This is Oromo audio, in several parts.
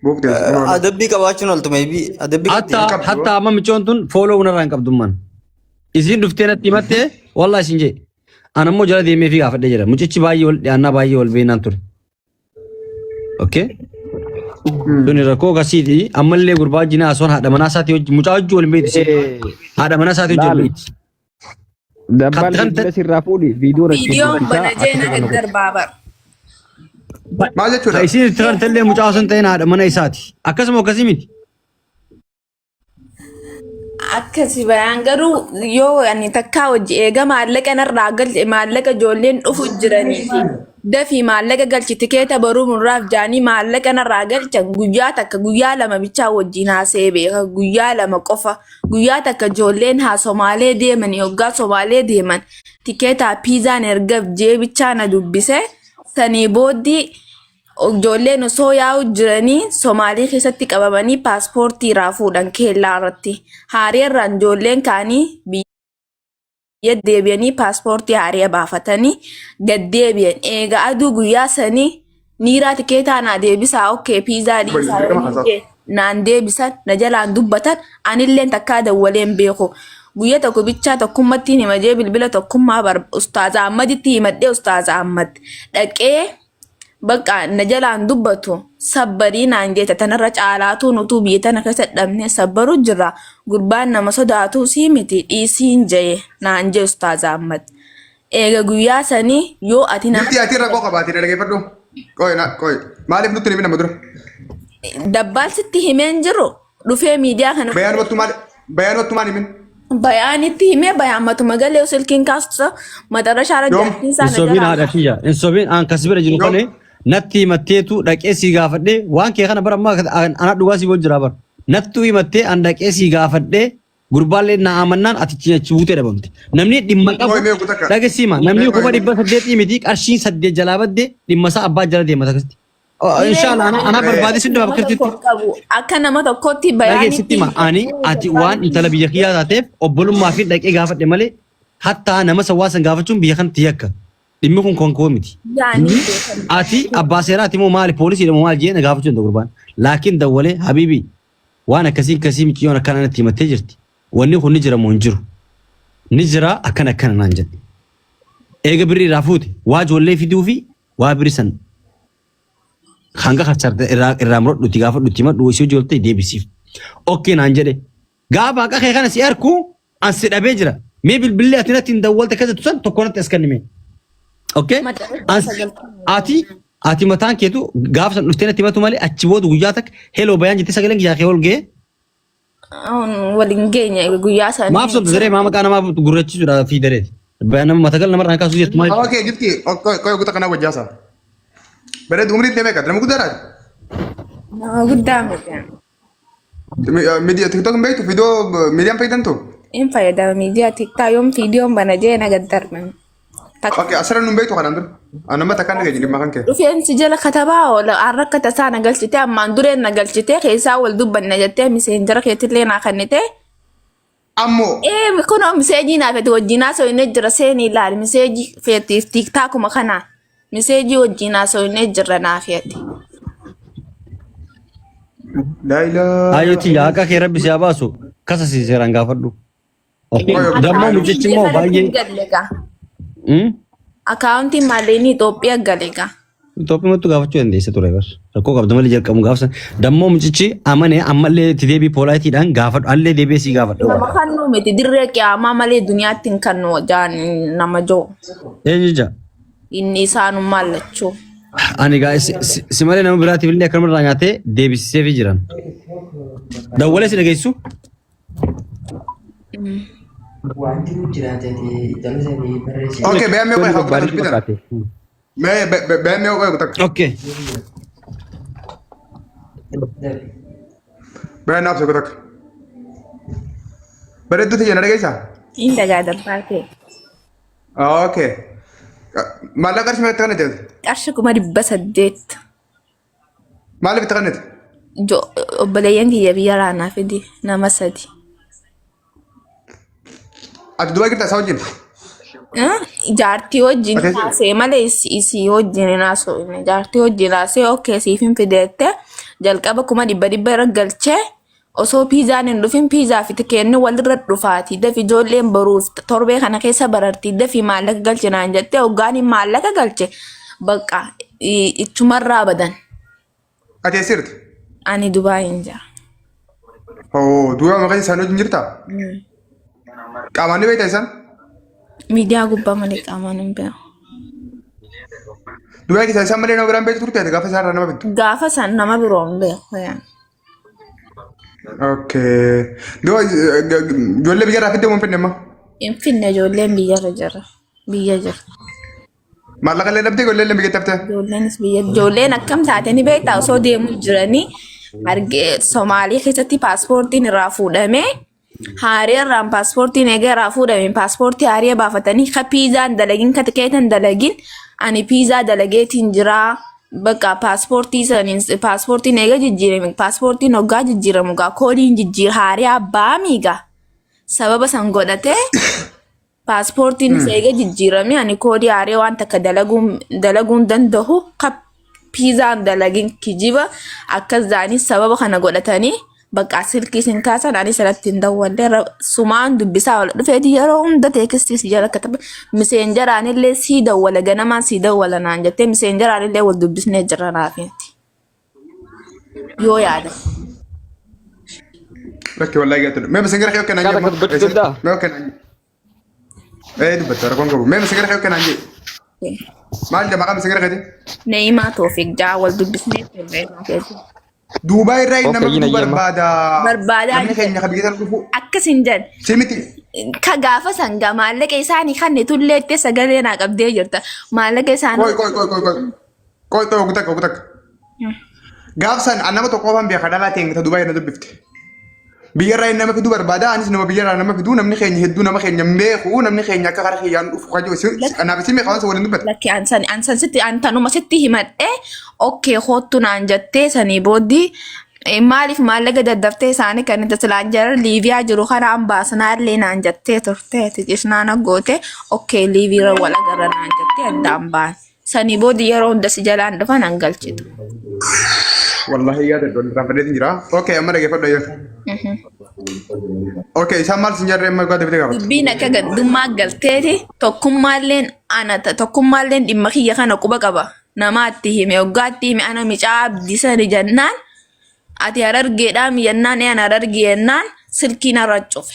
بوك ديس أدبي كباشون قلت ما يبي أدبي حتى أمام ميشونتون فولو ونران كبدمان إذن دفتنا تيمته والله سنجي أنا مو جرا ديمي في غافة دجرا مجتشي باي ول أنا باي ول بينان تور أوكي دوني ركو كسيدي أمال لي غربا جنا أسون هذا مناساتي مجاوج ول بيت هذا مناساتي ول بيت دبل بس الرافودي فيديو بنجينا قدر بابر ما جت ولا هيسين ترى تلي مجاوسن تين هذا مناساتي أكسم وكسيمين akkasi bayaan garuu yoo ani takkaa hojii eega maallaqa narraa galche maallaqa ijoolleen dhufu jiranii fi dafii maallaqa galchi tikeeta baruu murraaf jaanii maallaqa narraa galchan guyyaa takka guyyaa lama bichaa wajjin haasee beeka guyyaa lama qofa guyyaa takka ijoolleen haa Somaalee deeman yoggaa Somaalee deeman tikeetaa piizaan erga jeebichaa na dubbise sanii booddee ijoolleen osoo yaa'u jiranii Somaalee keessatti qabamanii paaspoortii raafuudhaan keellaa irratti haareerraan ijoolleen kaanii biyya deebi'anii paaspoortii haaree baafatanii gad deebi'an eega aduu guyyaa sanii niiraa tikeetaa naa deebisaa okkee piizaa dhiisaa naan deebisan na jalaan dubbatan anilleen takkaa dawwaleen beeku guyyaa tokko bichaa tokkummatti himajee bilbila tokkummaa Ustaaza Ahmaditti himadhee Ustaaza Ahmad dhaqee bakka na jalaan dubbatu sabbarii naan jeeta tanarra caalaatu nutu biyya tana keessa dhabne sabbaru jira gurbaan nama sodaatu sii miti dhiisiin jee naan jee Ustaaza Ahmad eega guyyaa sanii yoo ati nama ati rakkoo qabaatee dhaggeeffadhu qoy maaliif nutti himi nama dura dabbaan sitti himeen jiru dhufee miidiyaa kana bayaan wattu maal himin bayaanitti himee bayaan matuma galee silkiin kaasusa maxara shaara jaartiin sana insobiin haadha kiyya insobiin aan kasbira jiru kane natti himatteetu dhaqee sii gaafadhee waan kee kana bara ammaa ana dhugaa sii booda jira bara nattu himattee an dhaqee sii gaafadhee gurbaallee na amannaan ati cinyachi buutee dhabamte namni dhimma qabu dhageessima namni kuma 800 miti qarshii 8 jalaa badde dhimma isaa abbaa jala deemata akkasitti inshallah ana barbaade sin daba kirtitti akka nama tokkotti bayaanitti dhageessima ani ati waan intala biyya kiyyaa taateef obbolummaa fi dhaqee gaafadhe malee hatta nama sawaasan gaafachuun biyya kanatti yakka dhimmi kun konkoo miti ati abbaa seeraati moo maali poolisii moo maal jee na gaafachuun ta'u gurbaan laakiin dawwalee habiibi waan akkasii miti yoon akkana natti himattee jirti wanni kun ni jira moo hin jiru ni jira akkana naan jedhe eega birrii raafuute waa ijoollee fiduu fi waa birrii san hanga khacharte irraa muradhuti gaafadhuti madhu isii ijooltee deebisiif okkee naan jedhe gaafa akka kee kana si arku an si dhabee jira mee bilbillee ati natti hin dawwalte keessa tusan tokko natti as kennime okkee ati mataan keetu gaafa san dhuftee natti himatu malee achi booda guyyaa takka heloo bayaan jettee sagaleen kiyyaa kee ol ga'e waliin geenya guyyaa sana maaf sobda daree maa maqaa namaa gurrachiisuudha fi dareeti nama matagal namarraa kaasuu jirtu maal okay gifti qoy guuta kana wajjaasa bareed umriin deemee qadra nama guddaadha nama guddaa miti miidiyaa tiktok hin beektu viidiyoo miidiyaan fayyadamtu in fayyadama miidiyaa tiktaa yoom viidiyoon bana jee na gaddarman okay asirra nun beektu kanaan dura anuma takkaan dhageenye dhimma kan kee rufeensi jala katabaa oola harrakka tasaa na galchite ammaan dureen na galchite keessaa wal dubbanna jettee miseenjara keetillee naa kannite ammoo kun miseejii naa fete wajjinaa so'inee jira seenii ilaali miseejii feetiif tiktaakuma kanaa miseejii wajjinaa so'inee jira naa feeti ayooti akka kee rabbi si abaasu kasa si seeraan gaafadhu dammoo mucichi immoo baay'ee akaawuntiin maalleenii Itoophiyaa galeega. Itoophiyaa mattu gaafachuu dandeessa ture bar rakkoo qabda malee jalqabu gaafsan dammoo mucichi amane ammallee itti deebii poolaayitiidhaan gaafadhu allee deebii si gaafadhu. Nama kannuu miti dirree qiyaamaa malee duniyaatti hin kannu jaan nama joo. Eenyu jaa? Inni isaanummaa lachuu. Ani gaa si malee nama biraatiif illee akkanumarraa nyaatee deebisiseefii jiran. Dawwalee si dhageessu? Wanti nu jiraatanii dalasanii barreessi. Okay, bayaan mee qoy haa kutaa bayaan mee qoy kutaa. Okay. Bayaan naaf kutaa. Bareedduu ta'e na dhageessaa? Inni dhagaa darbaa ta'e. Okay. Maallaqa qarshii meeqa kan ta'e? Qarshii 800. Maaliif itti kannete? Obboleeyyan kiyya biyya raanaa fidi nama 3. Ati Dubai kirtaa isaa wajjin? Jaartii wajjin haasee malee isii wajjin haasoo jaartii wajjin haasee okkee siif hin fideette jalqaba 100 irra galchee osoo piizaan hin dhufin piizaa fi tikeenni walirra dhufaati dafi ijoolleen baruuf torbee kana keessa barartii dafi maallaqa galche naan jettee hoggaan maallaqa galche bakka ichumarraa badan. Ati eessirti? Ani Dubaay hin jira. Dubaay maqaan isaanii wajjin jirtaa? Qaamaan ni beektaa isaan? Miidiyaa gubbaa malee qaamaan hin beeku. Dubaay keessaa isaan malee nama biraan beektu turte gaafa isaan irraa nama beektu? Gaafa san nama biroo hin beeku. Okay. Ijoollee biyyarraa fidde moo hin fidne amma? Hin fidne ijoolleen biyyarra jira. Biyya jira. Maallaqa illee dhabdee ijoolleen biyya dhabdee? Ijoolleen akkam taate ni beektaa osoo deemuu jiranii argee Somaalii keessatti paaspoortiin irraa fuudhamee haarii irraan paaspoortiin egaa irraa fuudhame paaspoortii haarii baafatanii ka piizaan dalagin ka tikeetan dalagin ani piizaa dalageetiin jiraa. Bakka paaspoortiin eega jijjiirame paaspoortiin hoggaa jijjiiramu gaa koodiin jijjiir haarii abbaa miigaa sababa san godhatee paaspoortiin eega jijjiirame ani koodii haarii waan takka dalaguun danda'u ka piizaan dalagin kijiba akkas zaanis sababa kana godhatanii bakka silkii sin kaasan ani sanatti hin dawwallee sumaan dubbisaa wal dhufeeti yeroo hunda teekistis jala kataba miseenjaraan illee sii dawwala ganamaan sii dawwala naan jettee miseenjaraan illee wal dubbisnee jira naafeeti yoo yaada. Lakki wallahi gaatu. Mee miseenjara kee kanaan jedhamu. Mee kanaan. Dubbata rakkoon qabu. Mee miseenjara kee kanaan jedhamu. Maal jedhama maqaan miseenjara keeti? Neeyimaa Toofiq jaa wal dubbisnee turre naafeeti. Dubaay irraa nama dhufuu barbaada. Barbaadaa namni keenya kabiyyataan dhufu. Akkasin jedhan. Simiti. Ka gaafa sanga maallaqa isaanii kan tulleettee sagalee naa qabdee jirta. Maallaqa isaanii. Koi gutak. Gaaf san nama tokko qofaan beeka dhalaa ta'e ta Dubaay na dubbifte. Biyya irraa nama fiduu barbaada anis nama biyya irraa nama fiduu namni keenya hedduu nama keenya beeku namni keenya akka karaa keeyyan dhufu kajoo anaaf isin meeqa waan waliin dubbata. Lakki ansan sitti antanuma sitti himadhee okkee hoottu naan jettee sanii booddee maaliif maallaqa daddaftee isaanii kan itti silaan jara Liiviyaa jiru kanaan baasnaallee naan jettee turte cisnaan aggoote okkee Liiviyaa wal agarra naan jettee addaan baan sanii booddee yeroo hunda si jalaan dhufan hangalchitu. Wallahi yaada irraa fadheetiin jira. Okay amma dhaggeeffadhu yoo. Okay isaan maal sin jarree amma gaafate bitee gaafate. Dubbiin akka gaddummaa galteeti tokkummaalleen dhimma kiyya kana quba qaba. Namaatti hime hoggaatti hime ana micaa abdisani jennaan ati harargeedhaa miyyannaan aan harargeennaan silkiin irra cufe.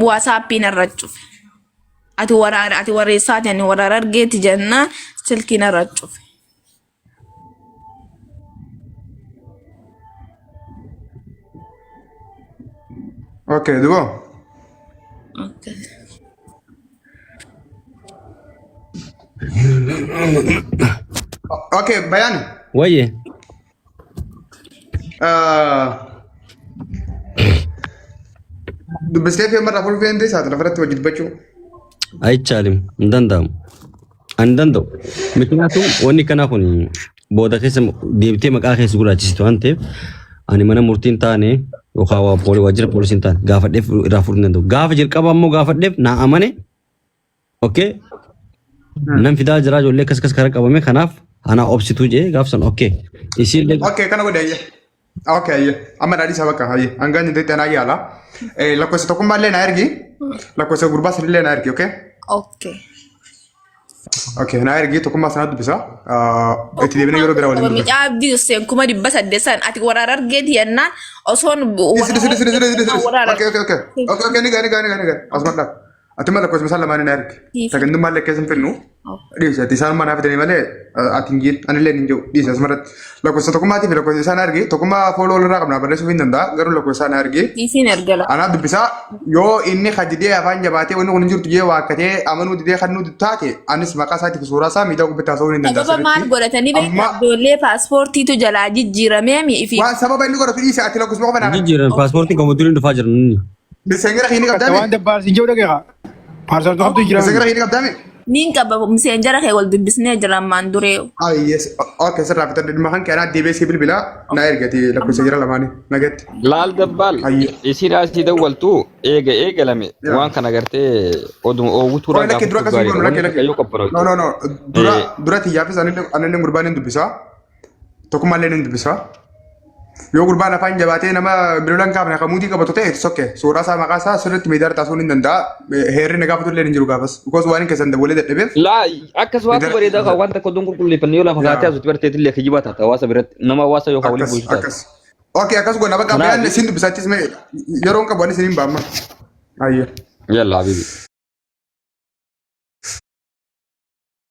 Waasaappiin irra cufe. Ati warreessaati ani warra harargeeti jennaan silkiin irra cufe. Okay, dubo. Okay. Okay, Bayan. Waye. Dubbistee fi amma raafuu fe'entee isaati lafarratti wajjin dubbachuu. አይቻልም እንደንዳም አንደንደው ምክንያቱም ወኒ ከና ኩኒ ቦዳ ከሰ ዴብቴ መቃ ከስ ጉራቺስቱ አንተ አኒ መነ ሙርቲን ታኔ ወኻዋ ፖሊ ወጅር ፖሊሲን ታን ጋፈደፍ ራፉር እንደው ጋፈ ጅልቀባሞ ጋፈደፍ ና አመኔ ኦኬ ነም ፊዳ ጅራ ጆሌ ከስከስ ከረቀበሜ ከናፍ አና ኦፕሲቱ ጄ ጋፍሰን ኦኬ ኢሲል ኦኬ ከና ጎዳየ ኦኬ አማ ዳዲ ሰበካ አየ አንጋን እንደ ተና ያላ lakkoofsa tokkummaa illee na ergi lakkoofsa gurbaa san illee na ergi okay okay na ergi tokkummaa sanatti dubbisa itti deebinee yeroo biraa waliin dubbisa micaa abdii usseen 800 ati waraara argeeti yennaan osoon okay ni gani asuma ati mala lakkoofsa misal lamaan na ergi sagandummaa illee keessan finnu dhiisa ati isaan manaa fidanii malee ati hingiin anillee hin jiru dhiisa asumarratti lakkoofsa tokkummaatiif lakkoofsa isaan ergi tokkummaa fooloo irraa qabna barreessuu hin danda'a garuu lakkoofsa isaan ergi isiin ergala anaaf dubbisaa yoo inni hajjidee afaan jabaatee wanni kun hin jirtu jee waakkatee amanuu didee kan nuti taate anis maqaa isaatiif suuraa isaa miidhaa gubbitaa ta'uu hin danda'a. Sababa maal godhatanii beektaa ijoollee paaspoortiitu jalaa jijjiiramee mi'ifi. Waan sababa inni godhatu dhiise ati lakkoofsa qofa naa. jijjiiran paaspoortiin kan mutuun dhufaa jiran inni. Miseengira hiini qabdaame. Waan dabbaarsi hin jiru dhageera. Paarsaartuu qabdu jira. Miseengira hiini qabdaame. Niin qaba miseenjara kee wal dubbisnee jira ammaan duree. Yes. Okay, sirraa fitadha dhimma kan keenyaa deebee si bilbilaa na ergati lakkoofsa jira lamaanii nagatti. Laal dabbal isin asii dawwaltu eegalame waan kana gartee oduma oowwutu Oye, lakkee dura akkasuma goonu lakkee. No. Dura xiyyaafis anillee gurbaan hin dubbisaa. Tokkummallee hin dubbisaa. Yoo gurbaan afaan jabaatee nama bilolan kaafne akamuutii qabatu ta'e sokke suuraa isaa maqaa isaa sirriitti miidiyaa taasisuun hin danda'a. Heerri na gaafatu illee hin jiru gaafas. Because waan keessan dabalee dadhabeef. Laa akkas waatu bareedaa kan wanta kodon qulqulleeffannee yoo lafa kaatee asutti barteetti illee kijibaa taata hawaasa biratti nama hawaasa yoo hawwii buusu taata. Okay, akkas goona bakka abiyaan siin dubbisaachis mee yeroon qabu ani siin hin baamma. Ayya. Yalla habibi.